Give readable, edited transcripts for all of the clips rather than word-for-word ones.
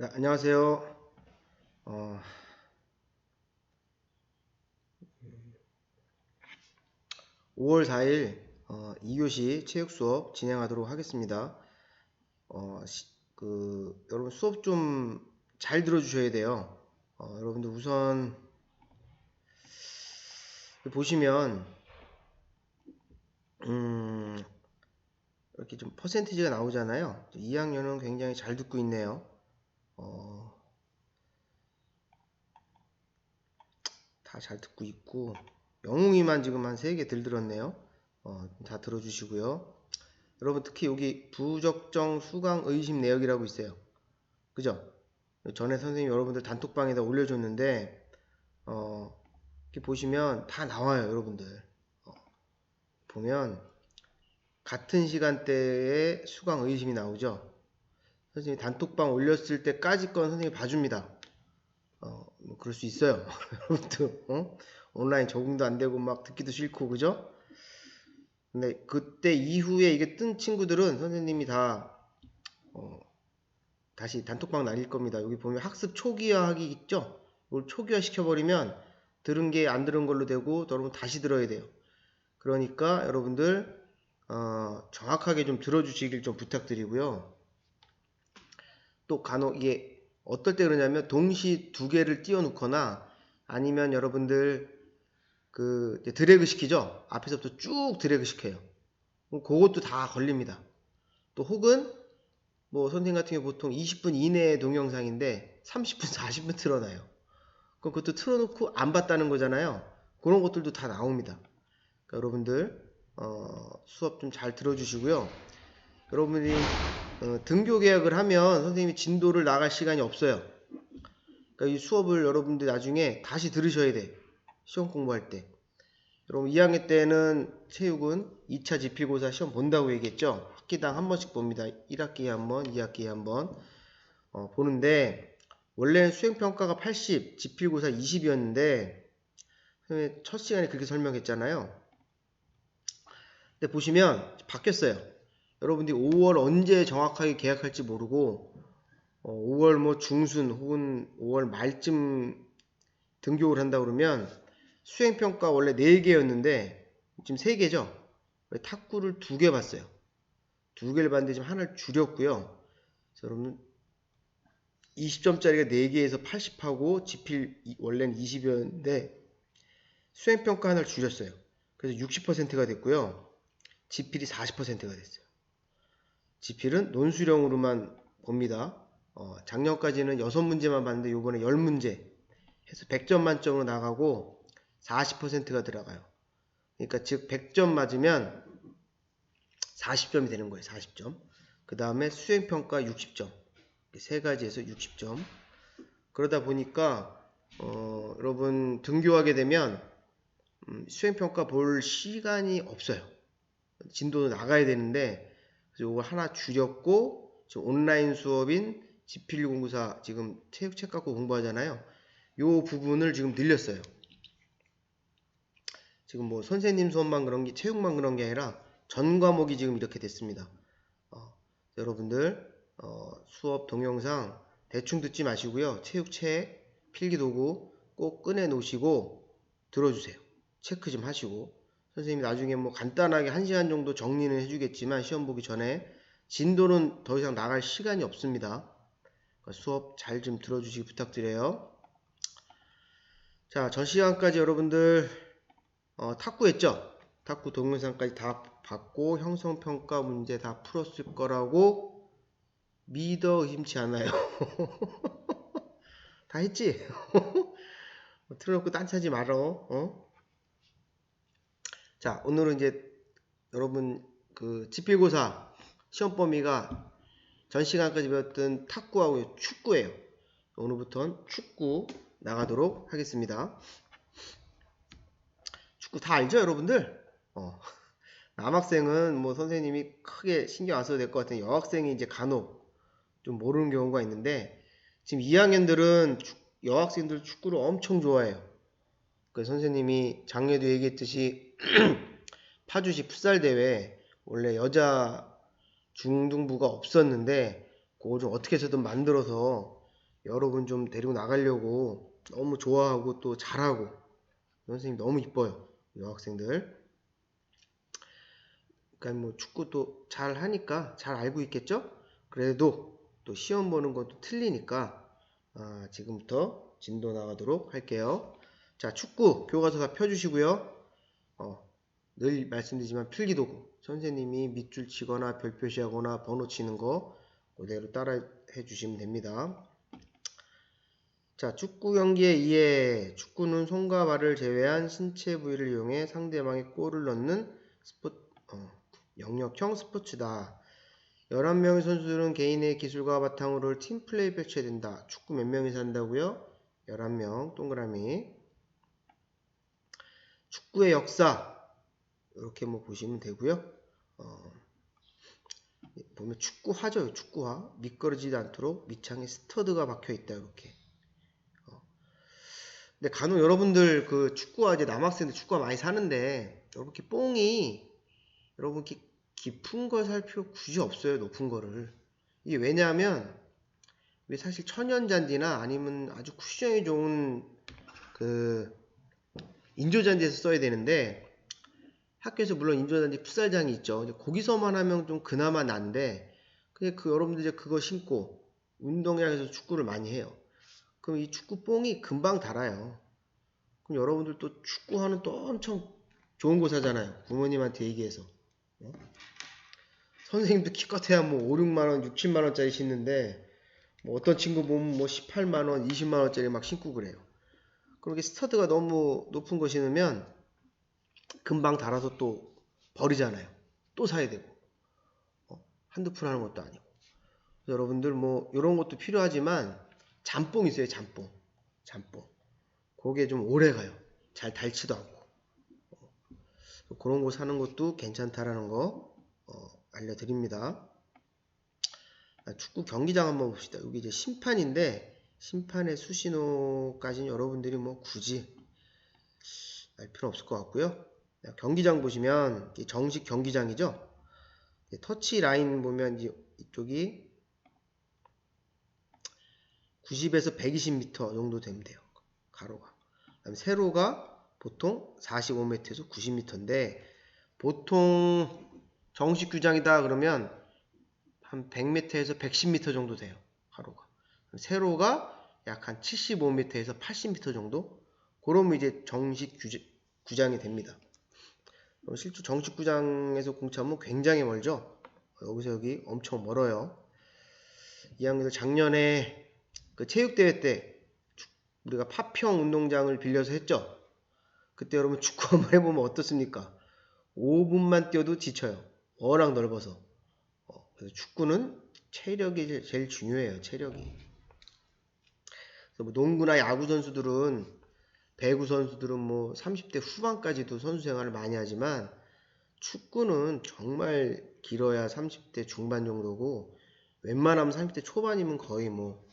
네, 안녕하세요. 5월 4일 2교시 체육 수업 진행하도록 하겠습니다. 여러분 수업 좀 잘 들어주셔야 돼요. 여러분들 우선 보시면 이렇게 좀 퍼센티지가 나오잖아요. 2학년은 굉장히 잘 듣고 있네요. 다 잘 듣고 있고 영웅이만 지금 한 3개 들었네요. 다 들어주시고요. 여러분 특히 여기 부적정 수강 의심 내역이라고 있어요. 그죠? 전에 선생님 여러분들 단톡방에다 올려줬는데 이렇게 보시면 다 나와요. 여러분들 보면 같은 시간대에 수강 의심이 나오죠. 선생님이 단톡방 올렸을 때까지 건 선생님이 봐줍니다. 뭐 그럴 수 있어요. 여러분들 온라인 적응도 안 되고 막 듣기도 싫고 그죠? 근데 그때 이후에 이게 뜬 친구들은 선생님이 다 다시 단톡방 날릴 겁니다. 여기 보면 학습 초기화하기 있죠? 이걸 초기화 시켜버리면 들은 게 안 들은 걸로 되고 여러분 다시 들어야 돼요. 그러니까 여러분들 정확하게 좀 들어주시길 좀 부탁드리고요. 또 간혹 이게 어떨 때 그러냐면 동시 두 개를 띄워놓거나 아니면 여러분들 그 드래그 시키죠? 앞에서부터 쭉 드래그 시켜요. 그것도 다 걸립니다. 또 혹은 뭐 선생님 같은 경우 보통 20분 이내의 동영상인데 30분, 40분 틀어놔요. 그럼 그것도 틀어놓고 안 봤다는 거잖아요. 그런 것들도 다 나옵니다. 그러니까 여러분들 수업 좀 잘 들어주시고요. 여러분이 등교 계약을 하면 선생님이 진도를 나갈 시간이 없어요. 그러니까 이 수업을 여러분들 나중에 다시 들으셔야 돼. 시험 공부할 때. 여러분 2학년 때는 체육은 2차 지필고사 시험 본다고 얘기했죠. 학기당 한 번씩 봅니다. 1학기에 한 번, 2학기에 한 번 보는데 원래는 수행평가가 80, 지필고사 20이었는데 첫 시간에 그렇게 설명했잖아요. 근데 보시면 바뀌었어요. 여러분들이 5월 언제 정확하게 계약할지 모르고 5월 뭐 중순 혹은 5월 말쯤 등교를 한다 그러면 수행평가 원래 4개였는데 지금 3개죠. 탁구를 2개 봤어요. 2개를 봤는데 지금 하나를 줄였고요. 여러분 20점짜리가 4개에서 80하고 지필 원래는 20이었는데 수행평가 하나를 줄였어요. 그래서 60%가 됐고요. 지필이 40%가 됐어요. 지필은 논술형으로만 봅니다. 작년까지는 6문제만 봤는데 요번에 10문제 해서 100점 만점으로 나가고 40%가 들어가요. 그러니까 즉 100점 맞으면 40점이 되는 거예요. 40점. 그 다음에 수행평가 60점. 세 가지에서 60점. 그러다 보니까 여러분 등교하게 되면 수행평가 볼 시간이 없어요. 진도도 나가야 되는데 그래서 이거 하나 줄였고 지금 온라인 수업인 지필공사 지금 체육책 갖고 공부하잖아요. 요 부분을 지금 늘렸어요. 지금 뭐 선생님 수업만 그런 게 체육만 그런 게 아니라 전 과목이 지금 이렇게 됐습니다. 여러분들 수업 동영상 대충 듣지 마시고요. 체육책, 필기도구 꼭 꺼내 놓으시고 들어주세요. 체크 좀 하시고 선생님이 나중에 뭐 간단하게 1시간 정도 정리는 해주겠지만 시험 보기 전에 진도는 더 이상 나갈 시간이 없습니다. 수업 잘 좀 들어주시기 부탁드려요. 자, 전 시간까지 여러분들 탁구 했죠? 탁구 동영상까지 다 봤고 형성평가 문제 다 풀었을 거라고 믿어 의심치 않아요. 다 했지? 틀어놓고 딴차지 말어. 자, 오늘은 이제 여러분 그 지필고사 시험 범위가 전 시간까지 배웠던 탁구하고 축구예요. 오늘부터는 축구 나가도록 하겠습니다. 축구 다 알죠, 여러분들? 남학생은 뭐 선생님이 크게 신경 안 써도 될 것 같은 여학생이 이제 간혹 좀 모르는 경우가 있는데 지금 2학년들은 여학생들 축구를 엄청 좋아해요. 그 선생님이 작년에도 얘기했듯이 파주시 풋살 대회 원래 여자 중등부가 없었는데 그거 좀 어떻게 해서든 만들어서 여러분 좀 데리고 나가려고 너무 좋아하고 또 잘하고 선생님 너무 이뻐요. 여학생들. 그러니까 뭐 축구도 잘 하니까 잘 알고 있겠죠? 그래도 또 시험 보는 것도 틀리니까 지금부터 진도 나가도록 할게요. 자, 축구 교과서 다 펴주시고요. 늘 말씀드리지만 필기도구 선생님이 밑줄 치거나 별 표시하거나 번호 치는 거 그대로 따라 해주시면 됩니다. 자, 축구 경기의 이해. 축구는 손과 발을 제외한 신체 부위를 이용해 상대방의 골을 넣는 영역형 스포츠다. 11명의 선수들은 개인의 기술과 바탕으로 팀플레이 펼쳐야 된다. 축구 몇 명이서 한다고요? 11명 동그라미. 축구의 역사 이렇게 뭐 보시면 되고요. 보면 축구화죠. 축구화. 미끄러지지 않도록 밑창에 스터드가 박혀 있다. 이렇게. 근데 간혹 여러분들 그 축구화 이제 남학생들 축구화 많이 사는데 이렇게 뽕이 여러분 이렇게 깊은 걸 살 필요 굳이 없어요. 높은 거를. 이게 왜냐하면 사실 천연잔디나 아니면 아주 쿠션이 좋은 그 인조잔디에서 써야 되는데 학교에서 물론 인조잔디 풋살장이 있죠. 거기서만 하면 좀 그나마 난데 그냥 여러분들 이제 그거 신고 운동이라 해서 축구를 많이 해요. 그럼 이 축구 뽕이 금방 닳아요. 그럼 여러분들 또 축구하는 또 엄청 좋은 곳 하잖아요. 부모님한테 얘기해서. 선생님도 기껏해야 뭐 5, 6만원, 6, 7만원짜리 신는데 뭐 어떤 친구 보면 뭐 18만원, 20만원짜리 막 신고 그래요. 그렇게 스터드가 너무 높은 거 신으면 금방 닳아서 또 버리잖아요. 또 사야 되고. 한두 푼 하는 것도 아니고. 여러분들 뭐 이런 것도 필요하지만 잠뽕 있어요. 잠뽕. 그게 좀 오래 가요. 잘 닳지도 않고. 그런 거 사는 것도 괜찮다라는 거 알려드립니다. 축구 경기장 한번 봅시다. 여기 이제 심판인데 심판의 수신호까지는 여러분들이 뭐 굳이 알 필요 없을 것 같고요. 경기장 보시면 정식 경기장이죠. 터치 라인 보면 이쪽이 90에서 120m 정도 되면 돼요. 가로가. 그다음에 세로가 보통 45m에서 90m인데 보통 정식 규장이다 그러면 한 100m에서 110m 정도 돼요. 가로가. 세로가 약 한 75m에서 80m 정도? 그러면 이제 정식 구장이 됩니다. 실제 정식 구장에서 공차면 굉장히 멀죠? 여기서 여기 엄청 멀어요. 이 학년들 작년에 그 체육대회 때 우리가 파평 운동장을 빌려서 했죠? 그때 여러분 축구 한번 해보면 어떻습니까? 5분만 뛰어도 지쳐요. 워낙 넓어서. 그래서 축구는 체력이 제일 중요해요. 체력이. 그래서 뭐 농구나 야구 선수들은 배구 선수들은 뭐 30대 후반까지도 선수 생활을 많이 하지만 축구는 정말 길어야 30대 중반 정도고 웬만하면 30대 초반이면 거의 뭐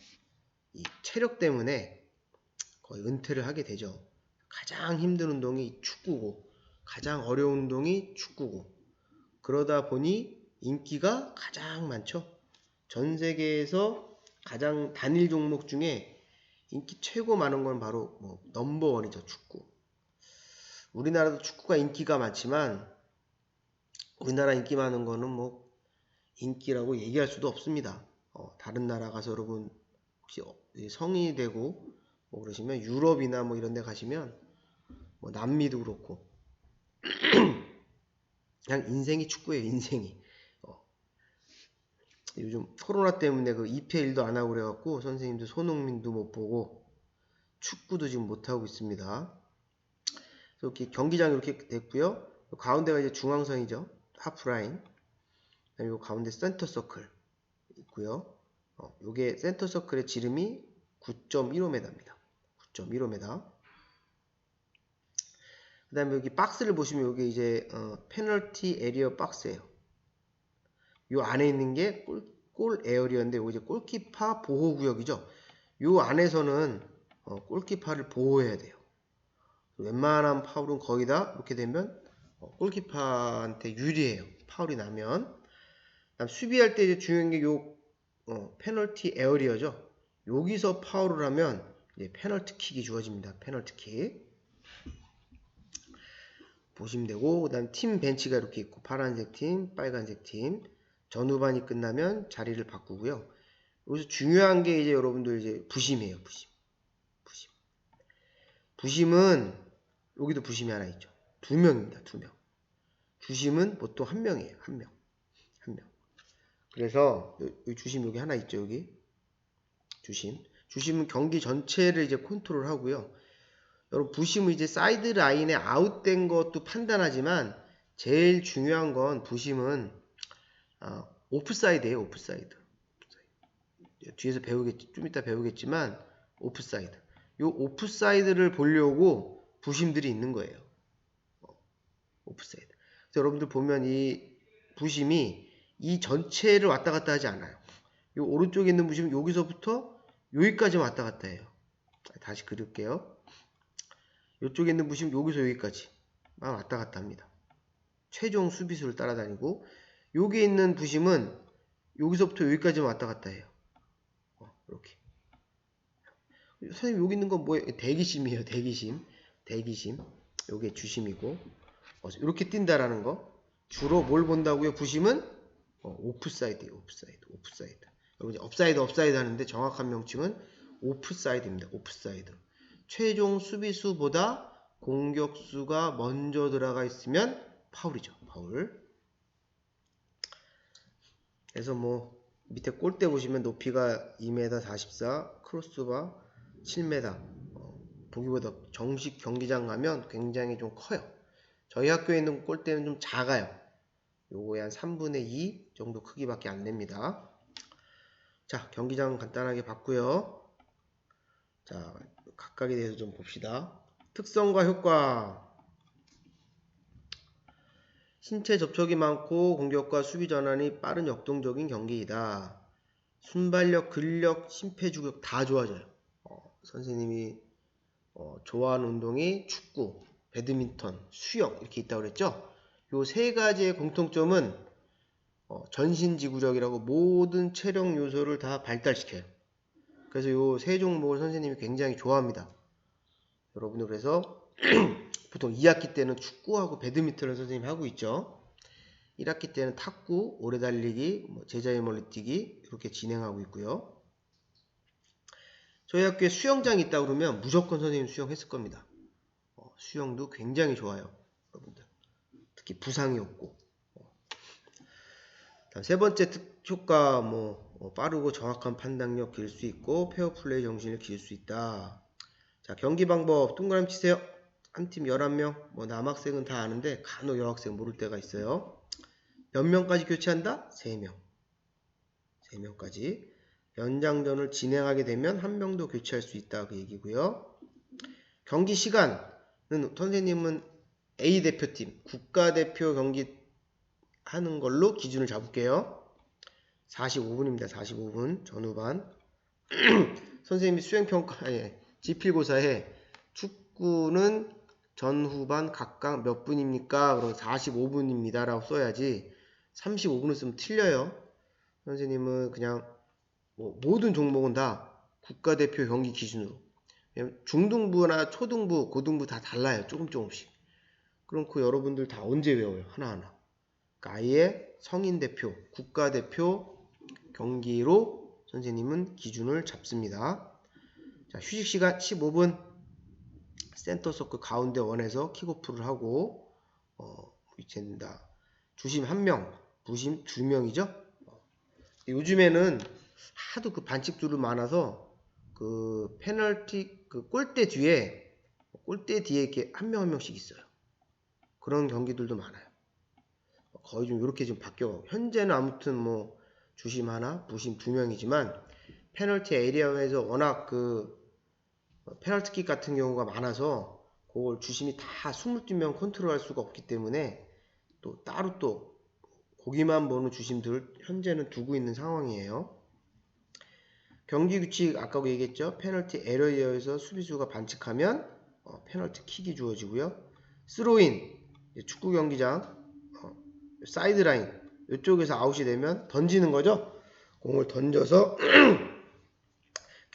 이 체력 때문에 거의 은퇴를 하게 되죠. 가장 힘든 운동이 축구고 가장 어려운 운동이 축구고 그러다 보니 인기가 가장 많죠. 전 세계에서 가장 단일 종목 중에 인기 최고 많은 건 바로 뭐 넘버원이죠. 축구. 우리나라도 축구가 인기가 많지만 우리나라 인기 많은 거는 뭐 인기라고 얘기할 수도 없습니다. 다른 나라 가서 여러분 혹시 성인이 되고 뭐 그러시면 유럽이나 뭐 이런 데 가시면 뭐 남미도 그렇고 그냥 인생이 축구예요. 인생이. 요즘 코로나 때문에 그 2패 1도 안 하고 그래갖고 선생님도 손흥민도 못 보고 축구도 지금 못 하고 있습니다. 이렇게 경기장이 이렇게 됐고요. 가운데가 이제 중앙선이죠. 하프라인. 그다음에 요 가운데 센터 서클 있고요. 요게 센터 서클의 지름이 9.15m입니다. 9.15m. 그 다음에 여기 박스를 보시면 여기 이제 페널티 에리어 박스예요. 요 안에 있는 게 골 에어리어인데 요거 이제 골키파 보호구역이죠. 요 안에서는 골키파를 보호해야 돼요. 웬만한 파울은 거의 다 이렇게 되면 골키파한테 유리해요. 파울이 나면. 수비할 때 이제 중요한 게 요 페널티 에어리어죠. 여기서 파울을 하면 이제 페널티킥이 주어집니다. 페널티킥. 보시면 되고, 그 다음 팀 벤치가 이렇게 있고, 파란색 팀, 빨간색 팀. 전후반이 끝나면 자리를 바꾸고요. 여기서 중요한 게 이제 여러분들 이제 부심이에요. 부심은 여기도 부심이 하나 있죠. 2명입니다. 2명. 주심은 보통 1명이에요. 1명. 그래서 여기 주심 여기 하나 있죠. 여기 주심은 경기 전체를 이제 컨트롤 하고요. 여러분 부심은 이제 사이드 라인에 아웃된 것도 판단하지만 제일 중요한 건 부심은 오프사이드예요. 오프사이드. 뒤에서 좀 이따 배우겠지만 오프사이드. 요 오프사이드를 보려고 부심들이 있는 거예요. 오프사이드. 그래서 여러분들 보면 이 부심이 이 전체를 왔다 갔다 하지 않아요. 요 오른쪽에 있는 부심은 여기서부터 여기까지 왔다 갔다 해요. 다시 그릴게요. 이쪽에 있는 부심은 여기서 여기까지 왔다 갔다 합니다. 최종 수비수를 따라다니고, 여기 있는 부심은 여기서부터 여기까지만 왔다 갔다 해요. 이렇게. 선생님 여기 있는 건 뭐예요? 대기심이에요. 대기심. 요게 주심이고, 이렇게 뛴다라는 거. 주로 뭘 본다고요? 부심은 오프사이드예요. 오프사이드. 여러분 업사이드 하는데 정확한 명칭은 오프사이드입니다. 오프사이드. 최종 수비수보다 공격수가 먼저 들어가 있으면 파울이죠. 파울. 그래서 뭐 밑에 골대 보시면 높이가 2m 44, 크로스바 7m. 보기보다 정식 경기장 가면 굉장히 좀 커요. 저희 학교에 있는 골대는 좀 작아요. 요거의 한 3분의 2 정도 크기밖에 안 됩니다. 자, 경기장 간단하게 봤고요. 자, 각각에 대해서 좀 봅시다. 특성과 효과. 신체 접촉이 많고 공격과 수비 전환이 빠른 역동적인 경기이다. 순발력, 근력, 심폐주력 다 좋아져요. 선생님이 좋아하는 운동이 축구, 배드민턴, 수영 이렇게 있다고 그랬죠. 요 세 가지의 공통점은 전신지구력이라고 모든 체력 요소를 다 발달시켜요. 그래서 요 세 종목을 선생님이 굉장히 좋아합니다. 여러분들 그래서 보통 2학기 때는 축구하고 배드민턴을 선생님이 하고 있죠. 1학기 때는 탁구, 오래 달리기, 제자의 멀리뛰기 이렇게 진행하고 있고요. 저희 학교에 수영장이 있다 그러면 무조건 선생님 수영했을 겁니다. 수영도 굉장히 좋아요. 여러분들. 특히 부상이 없고. 다음 세 번째 효과 빠르고 정확한 판단력 기를 수 있고 페어플레이 정신을 기를 수 있다. 자, 경기 방법 동그라미 치세요. 한 팀 11명. 남학생은 다 아는데 간혹 여학생 모를 때가 있어요. 몇 명까지 교체한다? 3명. 3명까지. 연장전을 진행하게 되면 한 명도 교체할 수 있다 그 얘기고요. 경기 시간은 선생님은 A 대표팀 국가대표 경기 하는 걸로 기준을 잡을게요. 45분입니다. 45분 전후반. 선생님이 수행평가 지필고사에 축구는 전후반 각각 몇 분입니까? 그럼 45분입니다 라고 써야지 35분을 쓰면 틀려요. 선생님은 그냥 모든 종목은 다 국가대표 경기 기준으로. 중등부나 초등부, 고등부 다 달라요. 조금씩. 그럼 그 여러분들 다 언제 외워요? 하나하나. 그러니까 아예 성인대표, 국가대표 경기로 선생님은 기준을 잡습니다. 자, 휴식시간 15분. 센터서클 가운데 원에서 킥오프를 하고 위치한다. 주심 1명, 부심 2명이죠. 요즘에는 하도 그 반칙들이 많아서 그 페널티 그 골대 뒤에 이렇게 한 명씩 있어요. 그런 경기들도 많아요. 거의 좀 이렇게 좀 바뀌어. 현재는 아무튼 주심 하나, 부심 2명이지만 페널티 에리어에서 워낙 그 페널티킥 같은 경우가 많아서 그걸 주심이 다 22명 컨트롤할 수가 없기 때문에 또 따로 또 고기만 보는 주심들 현재는 두고 있는 상황이에요. 경기 규칙 아까 얘기했죠. 페널티 에리어에서 수비수가 반칙하면 페널티 킥이 주어지고요. 스로인 축구 경기장 사이드라인 이쪽에서 아웃이 되면 던지는 거죠. 공을 던져서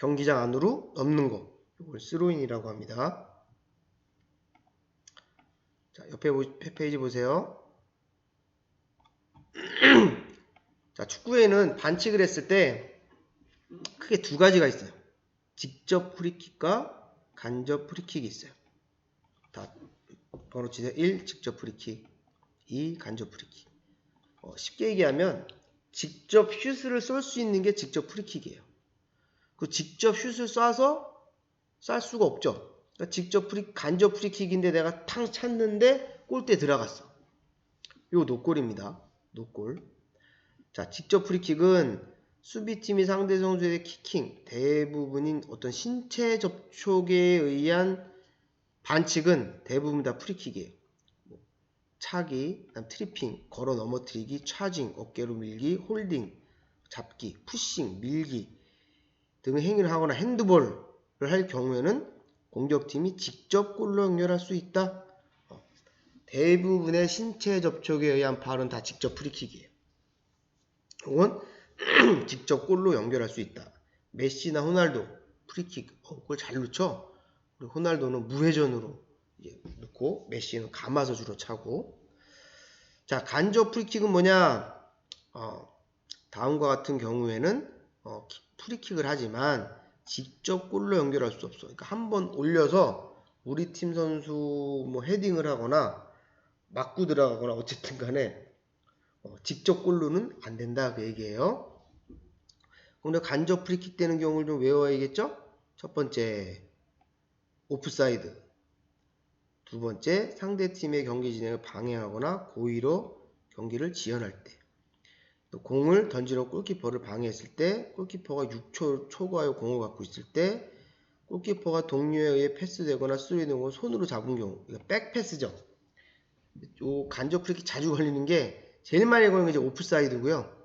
경기장 안으로 넣는 거. 이걸 스로인이라고 합니다. 자, 옆에 페이지 보세요. 자, 축구에는 반칙을 했을 때 크게 두 가지가 있어요. 직접 프리킥과 간접 프리킥이 있어요. 다 번호 치세요. 1. 직접 프리킥, 2. 간접 프리킥. 쉽게 얘기하면 직접 슛을 쏠 수 있는 게 직접 프리킥이에요. 그 직접 슛을 쏴서 쌀 수가 없죠. 그러니까 간접 프리킥인데 내가 탕 찼는데 골대에 들어갔어. 이거 노골입니다. 노골. 자, 직접 프리킥은 수비팀이 상대 선수의 키킹, 대부분인 어떤 신체 접촉에 의한 반칙은 대부분 다 프리킥이에요. 차기, 트리핑, 걸어 넘어뜨리기, 차징, 어깨로 밀기, 홀딩, 잡기, 푸싱, 밀기 등의 행위를 하거나 핸드볼을 할 경우에는 공격팀이 직접 골로 연결할 수 있다. 대부분의 신체 접촉에 의한 발은 다 직접 프리킥이에요. 혹은 직접 골로 연결할 수 있다. 메시나 호날두 프리킥 골 잘 넣죠. 그리고 호날두는 무회전으로 넣고 메시는 감아서 주로 차고. 자, 간접 프리킥은 뭐냐? 다음과 같은 경우에는 프리킥을 하지만 직접 골로 연결할 수 없어. 그러니까 한번 올려서 우리 팀 선수 뭐 헤딩을 하거나 맞고 들어가거나 어쨌든 간에 직접 골로는 안 된다 그 얘기예요. 근데 간접 프리킥 되는 경우를 좀 외워야겠죠? 첫 번째, 오프사이드. 두 번째, 상대팀의 경기 진행을 방해하거나 고의로 경기를 지연할 때. 또 공을 던지러 골키퍼를 방해했을 때, 골키퍼가 6초 초과의 공을 갖고 있을 때, 골키퍼가 동료에 의해 패스되거나 수리되는 걸 손으로 잡은 경우. 이거 백패스죠. 요 간접 프리킥 자주 걸리는 게 제일 많이 걸리는 게 이제 오프사이드고요.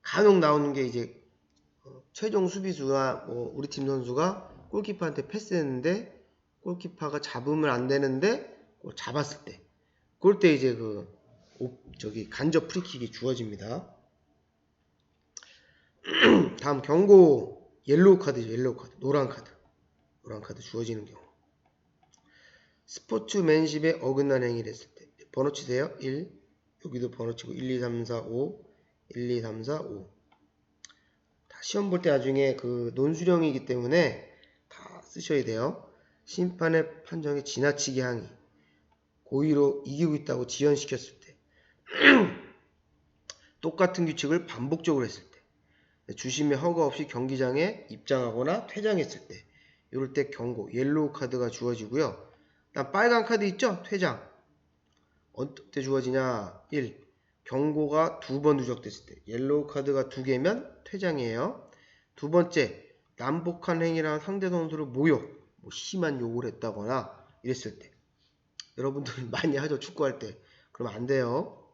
간혹 나오는 게 이제 최종 수비수가 우리 팀 선수가 골키퍼한테 패스했는데 골키퍼가 잡으면 안 되는데 잡았을 때 그럴 때 이제 간접 프리킥이 주어집니다. 다음 경고 옐로우 카드죠. 옐로우 카드. 노란 카드 주어지는 경우. 스포츠맨십에 어긋난 행위를 했을 때 번호 치세요. 1. 여기도 번호 치고 1, 2, 3, 4, 5 1, 2, 3, 4, 5 시험 볼 때 나중에 논수령이기 때문에 다 쓰셔야 돼요. 심판의 판정에 지나치게 항의, 고의로 이기고 있다고 지연시켰을 때, 똑같은 규칙을 반복적으로 했을 때, 주심의 허가 없이 경기장에 입장하거나 퇴장했을 때, 이럴 때 경고, 옐로우 카드가 주어지고요. 다음 빨간 카드 있죠? 퇴장. 어떻게 주어지냐? 1. 경고가 2번 누적됐을 때, 옐로우 카드가 2개면 퇴장이에요. 두 번째, 난폭한 행위랑 상대 선수를 모욕, 심한 욕을 했다거나 이랬을 때. 여러분들 많이 하죠, 축구할 때. 그러면 안 돼요.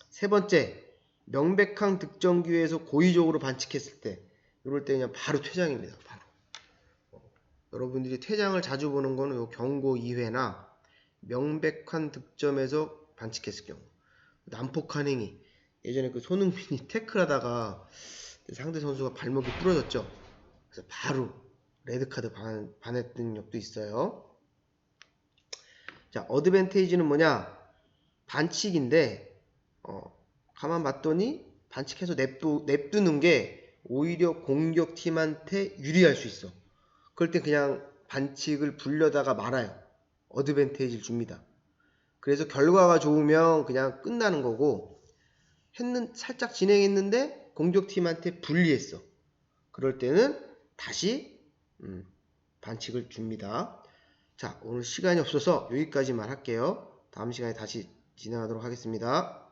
세 번째, 명백한 득점 기회에서 고의적으로 반칙했을 때. 이럴 때 그냥 바로 퇴장입니다. 바로. 여러분들이 퇴장을 자주 보는 거는 요 경고 2회나 명백한 득점에서 반칙했을 경우. 난폭한 행위. 예전에 손흥민이 태클하다가 상대 선수가 발목이 부러졌죠. 그래서 바로 레드카드 반했던 적도 있어요. 자, 어드밴테이지는 뭐냐? 반칙인데 가만 봤더니 반칙해서 냅두는 게 오히려 공격팀한테 유리할 수 있어. 그럴 때 그냥 반칙을 불려다가 말아요. 어드밴테이지를 줍니다. 그래서 결과가 좋으면 그냥 끝나는 거고 살짝 진행했는데 공격팀한테 불리했어. 그럴 때는 다시 반칙을 줍니다. 자, 오늘 시간이 없어서 여기까지만 할게요. 다음 시간에 다시 진행하도록 하겠습니다.